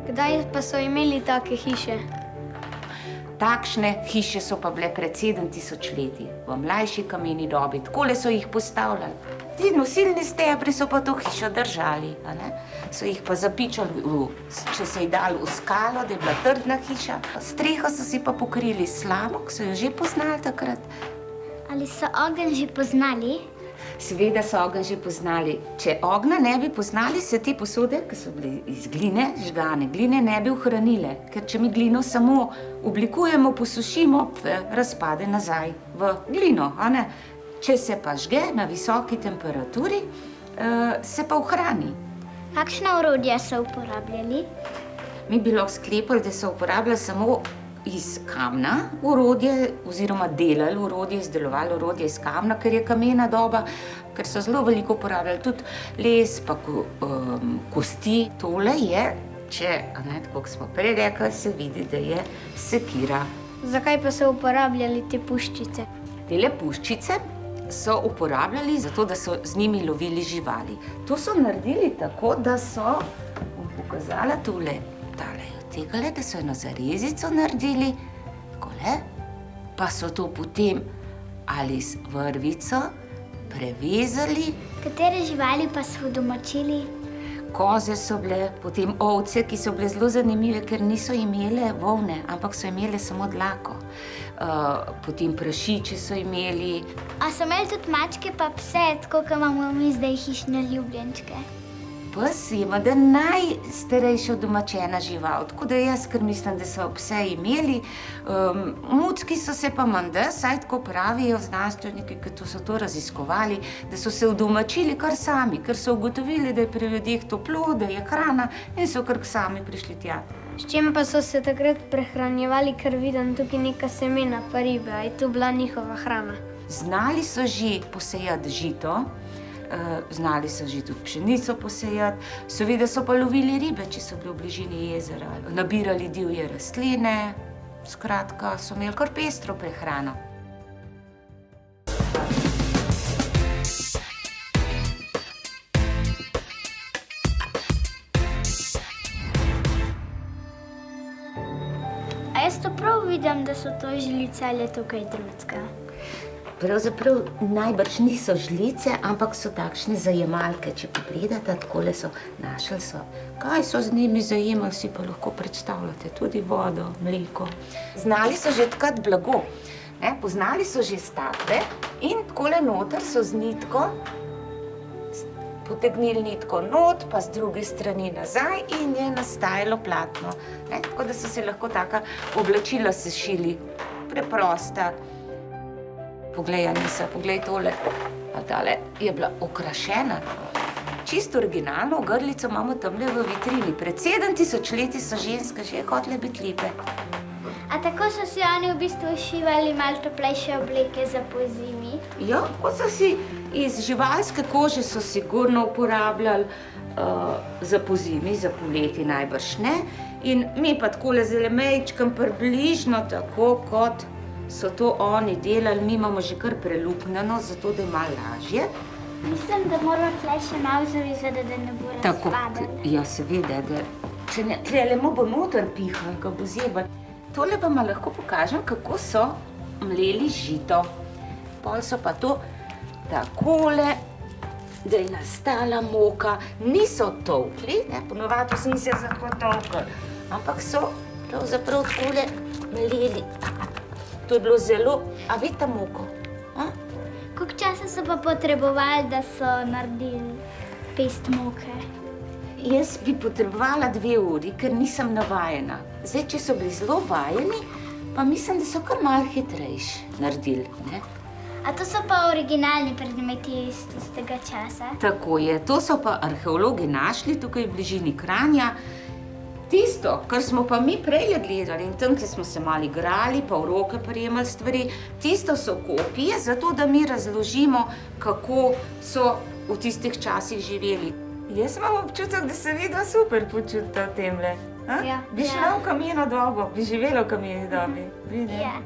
Kdaj pa so imeli take hiše? Takšne hiše so pa bile pred 7000 leti, v mlajši kameni dobi. Takole so jih postavljali. Ti nosilni stebri so pa to hišo držali, a ne? So jih pa zapičali, če se je dalo v skalo, da je bila trdna hiša. Streho so si pa pokrili s slamo, ki so jo že poznali takrat. Ali so ogenj že poznali? Seveda so ogenj že poznali. Če ognja ne bi poznali, se te posode, ki so bile iz gline, žgane gline, ne bi ohranile. Ker če mi glino samo oblikujemo, posušimo, razpade nazaj v glino, a ne? Če se pa žge na visoki temperaturi, se pa ohrani. Kakšna orodja so uporabljali? Mi bi lahko sklepali, da so uporabljali samo iz kamna orodje, oziroma delali orodje, izdelovali orodje iz kamna, ker je kamena doba, ker so zelo veliko uporabljali tudi les, pa kosti. Tole je, tako kot smo prej rekli, se vidi, da je sekira. Zakaj pa so uporabljali te puščice? Tele puščice so uporabljali zato, da so z njimi lovili živali. To so naredili tako, da so, bom pokazala tole, tegale, da so eno zarezico naredili, takole, pa so to potem ali z vrvico prevezali. Katere živali pa so domačili? Koze so bile, potem ovce, ki so bile zelo zanimive, ker niso imele volne, ampak so imele samo dlako. Potem prašiče so imeli. A so imeli tudi mačke pa pse, tako kot imamo mi zdaj hišne ljubljenčke? Pes je menda najstarejša domačena žival, tako da jaz kar mislim, da so pse imeli. Mucki so se pa menda, saj tako pravijo znanstveniki, ki so to raziskovali, da so se udomačili kar sami, ker so ugotovili, da je pri ljudeh toplo, da je hrana in so kar sami prišli tja. S čim pa so se takrat prehranjevali, ker vidim tukaj neka semena pa ribe, a je to bila njihova hrana? Znali so že posejati žito, znali so že tudi pšenico posejati, seveda so pa lovili ribe, če so bili v bližini jezera, nabirali divje rastline, skratka, so imeli kar pestro prehrano. A jaz to prav vidim, da so to žlice ali je to kaj drugega? Pravzaprav najbrž niso žlice, ampak so takšne zajemalke. Če pogledate, takole so, našli so. Kaj so z njimi zajemali, si pa lahko predstavljate, tudi vodo, mleko. Znali so že tkati blago, poznali so že stakle in takole noter so z nitko potegnili nitko not, pa z druge strani nazaj in je nastajalo platno. Tako da so se lahko taka oblačila sešili, preprosta. Poglej, Anisa, poglej tole, tale je bila okrašena. Čisto originalno ogrlico imamo tamle v vitrini. Pred 7000 leti so ženske že hotele biti lepe. A tako so si oni v bistvu šivali malo toplejše obleke za pozimi? Ja, tako so si iz živalske kože so sigurno uporabljali za pozimi, za poleti najbrž ne. In mi pa takole zelo mejčkam približno tako kot so to oni delali, mi imamo že kar preluknjeno, zato da je malo lažje. Mislim, da moramo tle še malo zavezati, da ne bo razpadal. Ja, seveda, da če ne, tlele mu bo noter pihal, ga bo zebal. Tole vam lahko pokažem, kako so mleli žito. Pol so pa to takole, da je nastala moka. Niso tolkli, ponovadi so se lahko tolkli, ampak so pravzaprav takole mleli. To je bilo zelo, a vidite moko? Koliko časa so pa potrebovali, da so naredili pest moke? Jaz bi potrebovala 2 uri, ker nisem navajena. Zdaj, če so bili zelo vajeni, pa mislim, da so kar malo hitrejši naredili. A to so pa originalni predmeti iz tistega časa? Tako je. To so pa arheologi našli tukaj v bližini Kranja. Tisto, kar smo pa mi prej gledali in tam, kjer smo se malo igrali, pa v roke prijemali stvari, tisto so kopije, zato da mi razložimo, kako so v tistih časih živeli. Jaz imam občutek, da se vidva super počutita v temle. Ja. Bi šla v kameno dobo, bi živela v kameni dobi. Ja.